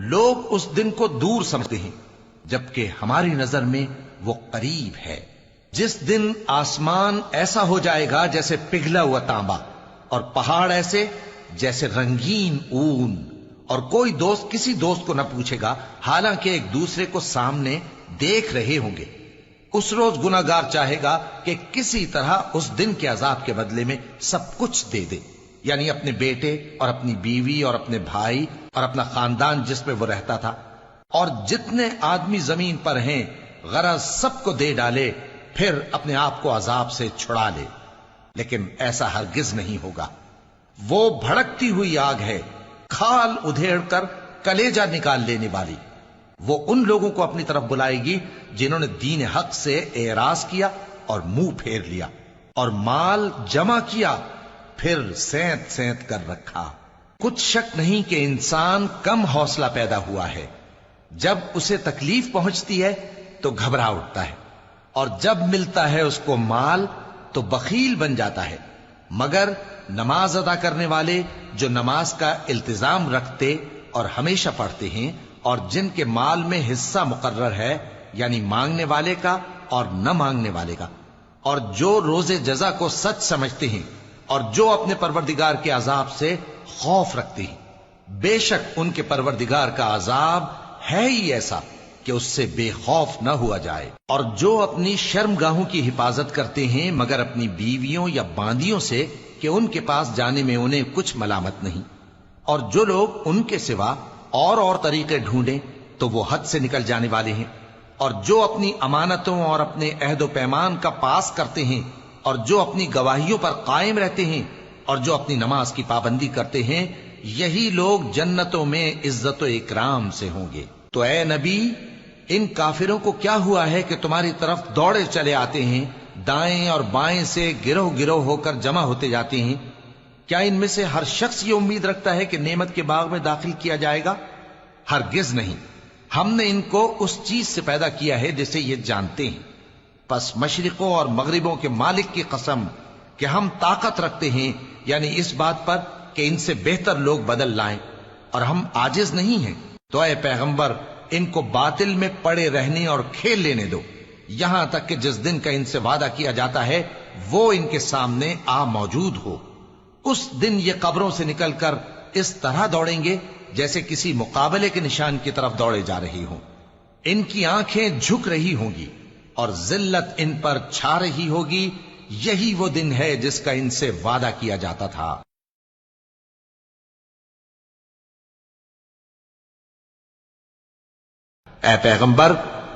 لوگ اس دن کو دور سمجھتے ہیں جبکہ ہماری نظر میں وہ قریب ہے۔ جس دن آسمان ایسا ہو جائے گا جیسے پگھلا ہوا تانبا، اور پہاڑ ایسے جیسے رنگین اون، اور کوئی دوست کسی دوست کو نہ پوچھے گا حالانکہ ایک دوسرے کو سامنے دیکھ رہے ہوں گے۔ اس روز گناہگار چاہے گا کہ کسی طرح اس دن کے عذاب کے بدلے میں سب کچھ دے دے، یعنی اپنے بیٹے اور اپنی بیوی اور اپنے بھائی اور اپنا خاندان جس میں وہ رہتا تھا، اور جتنے آدمی زمین پر ہیں غرض سب کو دے ڈالے، پھر اپنے آپ کو عذاب سے چھڑا لے۔ لیکن ایسا ہرگز نہیں ہوگا۔ وہ بھڑکتی ہوئی آگ ہے، کھال ادھیڑ کر کلیجہ نکال لینے والی۔ وہ ان لوگوں کو اپنی طرف بلائے گی جنہوں نے دین حق سے اعراض کیا اور منہ پھیر لیا، اور مال جمع کیا پھر سینت سینت کر رکھا۔ کچھ شک نہیں کہ انسان کم حوصلہ پیدا ہوا ہے۔ جب اسے تکلیف پہنچتی ہے تو گھبرا اٹھتا ہے، اور جب ملتا ہے اس کو مال تو بخیل بن جاتا ہے۔ مگر نماز ادا کرنے والے جو نماز کا التزام رکھتے اور ہمیشہ پڑھتے ہیں، اور جن کے مال میں حصہ مقرر ہے، یعنی مانگنے والے کا اور نہ مانگنے والے کا، اور جو روز جزا کو سچ سمجھتے ہیں، اور جو اپنے پروردگار کے عذاب سے خوف رکھتے ہیں، بے شک ان کے پروردگار کا عذاب ہے ہی ایسا کہ اس سے بے خوف نہ ہوا جائے۔ اور جو اپنی شرمگاہوں کی حفاظت کرتے ہیں مگر اپنی بیویوں یا باندیوں سے کہ ان کے پاس جانے میں انہیں کچھ ملامت نہیں، اور جو لوگ ان کے سوا اور طریقے ڈھونڈیں تو وہ حد سے نکل جانے والے ہیں، اور جو اپنی امانتوں اور اپنے عہد و پیمان کا پاس کرتے ہیں، اور جو اپنی گواہیوں پر قائم رہتے ہیں، اور جو اپنی نماز کی پابندی کرتے ہیں، یہی لوگ جنتوں میں عزت و اکرام سے ہوں گے۔ تو اے نبی، ان کافروں کو کیا ہوا ہے کہ تمہاری طرف دوڑے چلے آتے ہیں، دائیں اور بائیں سے گروہ گروہ ہو کر جمع ہوتے جاتے ہیں؟ کیا ان میں سے ہر شخص یہ امید رکھتا ہے کہ نعمت کے باغ میں داخل کیا جائے گا؟ ہرگز نہیں۔ ہم نے ان کو اس چیز سے پیدا کیا ہے جسے یہ جانتے ہیں۔ پس مشرقوں اور مغربوں کے مالک کی قسم کہ ہم طاقت رکھتے ہیں، یعنی اس بات پر کہ ان سے بہتر لوگ بدل لائیں، اور ہم عاجز نہیں ہیں۔ تو اے پیغمبر، ان کو باطل میں پڑے رہنے اور کھیل لینے دو، یہاں تک کہ جس دن کا ان سے وعدہ کیا جاتا ہے وہ ان کے سامنے آ موجود ہو۔ اس دن یہ قبروں سے نکل کر اس طرح دوڑیں گے جیسے کسی مقابلے کے نشان کی طرف دوڑے جا رہے ہوں۔ ان کی آنکھیں جھک رہی ہوں گی اور ذلت ان پر چھا رہی ہوگی۔ یہی وہ دن ہے جس کا ان سے وعدہ کیا جاتا تھا۔ اے پیغمبر،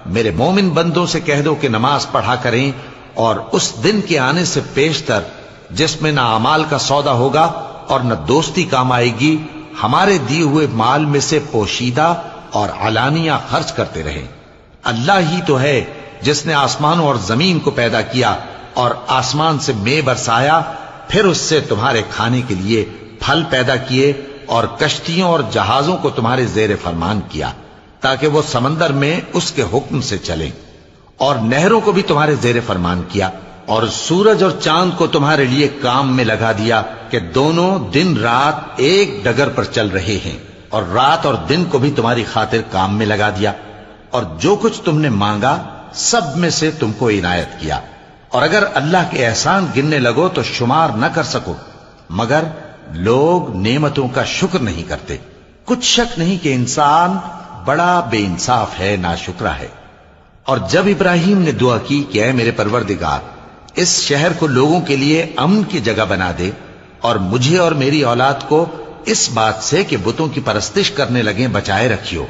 میرے مومن بندوں سے کہہ دو کہ نماز پڑھا کریں، اور اس دن کے آنے سے پیشتر جس میں نہ اعمال کا سودا ہوگا اور نہ دوستی کام آئے گی، ہمارے دیے ہوئے مال میں سے پوشیدہ اور علانیہ خرچ کرتے رہیں۔ اللہ ہی تو ہے جس نے آسمانوں اور زمین کو پیدا کیا اور آسمان سے مے برسایا، پھر اس سے تمہارے کھانے کے لیے پھل پیدا کیے، اور کشتیوں اور جہازوں کو تمہارے زیر فرمان کیا تاکہ وہ سمندر میں اس کے حکم سے چلیں، اور نہروں کو بھی تمہارے زیر فرمان کیا، اور سورج اور چاند کو تمہارے لیے کام میں لگا دیا کہ دونوں دن رات ایک ڈگر پر چل رہے ہیں، اور رات اور دن کو بھی تمہاری خاطر کام میں لگا دیا، اور جو کچھ تم نے مانگا سب میں سے تم کو عنایت کیا، اور اگر اللہ کے احسان گننے لگو تو شمار نہ کر سکو، مگر لوگ نعمتوں کا شکر نہیں کرتے۔ کچھ شک نہیں کہ انسان بڑا بے انصاف ہے، ناشکرا ہے۔ اور جب ابراہیم نے دعا کی کہ اے میرے پروردگار، اس شہر کو لوگوں کے لیے امن کی جگہ بنا دے، اور مجھے اور میری اولاد کو اس بات سے کہ بتوں کی پرستش کرنے لگیں بچائے رکھیو۔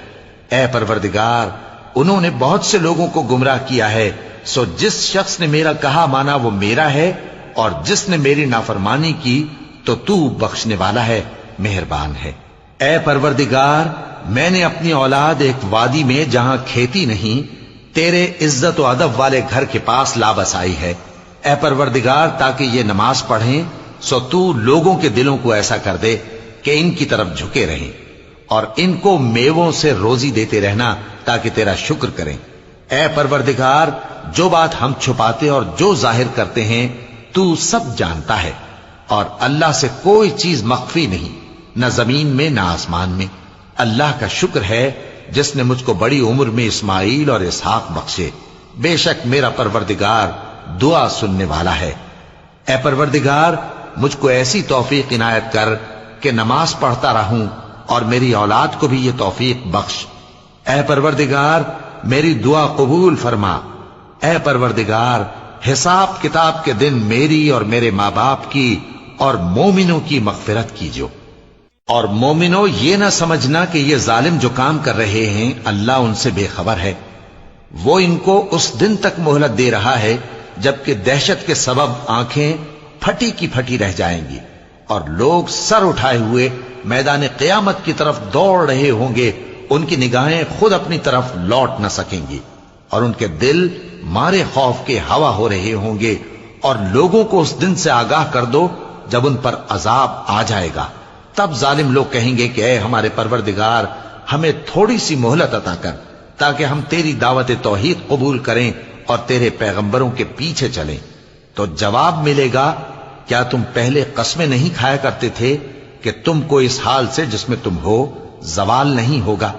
اے پروردگار، انہوں نے بہت سے لوگوں کو گمراہ کیا ہے، سو جس شخص نے میرا کہا مانا وہ میرا ہے، اور جس نے میری نافرمانی کی تو تو بخشنے والا ہے، مہربان ہے۔ اے پروردگار، میں نے اپنی اولاد ایک وادی میں جہاں کھیتی نہیں، تیرے عزت و ادب والے گھر کے پاس لا بسائی ہے۔ اے پروردگار، تاکہ یہ نماز پڑھیں، سو تو لوگوں کے دلوں کو ایسا کر دے کہ ان کی طرف جھکے رہیں، اور ان کو میووں سے روزی دیتے رہنا تاکہ تیرا شکر کریں۔ اے پروردگار، جو بات ہم چھپاتے اور جو ظاہر کرتے ہیں تو سب جانتا ہے، اور اللہ سے کوئی چیز مخفی نہیں، نہ زمین میں نہ آسمان میں۔ اللہ کا شکر ہے جس نے مجھ کو بڑی عمر میں اسماعیل اور اسحاق بخشے. بے شک میرا پروردگار دعا سننے والا ہے. اے پروردگار مجھ کو ایسی توفیق عنایت کر کہ نماز پڑھتا رہوں اور میری اولاد کو بھی یہ توفیق بخش. اے پروردگار میری دعا قبول فرما. اے پروردگار حساب کتاب کے دن میری اور میرے ماں باپ کی اور مومنوں کی مغفرت کیجو. اور مومنوں یہ نہ سمجھنا کہ یہ ظالم جو کام کر رہے ہیں اللہ ان سے بے خبر ہے. وہ ان کو اس دن تک مہلت دے رہا ہے جبکہ دہشت کے سبب آنکھیں پھٹی کی پھٹی رہ جائیں گی اور لوگ سر اٹھائے ہوئے میدان قیامت کی طرف دوڑ رہے ہوں گے. ان کی نگاہیں خود اپنی طرف لوٹ نہ سکیں گی اور ان کے دل مارے خوف کے ہوا ہو رہے ہوں گے. اور لوگوں کو اس دن سے آگاہ کر دو جب ان پر عذاب آ جائے گا. تب ظالم لوگ کہیں گے کہ اے ہمارے پروردگار ہمیں تھوڑی سی مہلت عطا کر تاکہ ہم تیری دعوت توحید قبول کریں اور تیرے پیغمبروں کے پیچھے چلیں. تو جواب ملے گا کیا تم پہلے قسمیں نہیں کھایا کرتے تھے کہ تم کو اس حال سے جس میں تم ہو زوال نہیں ہوگا؟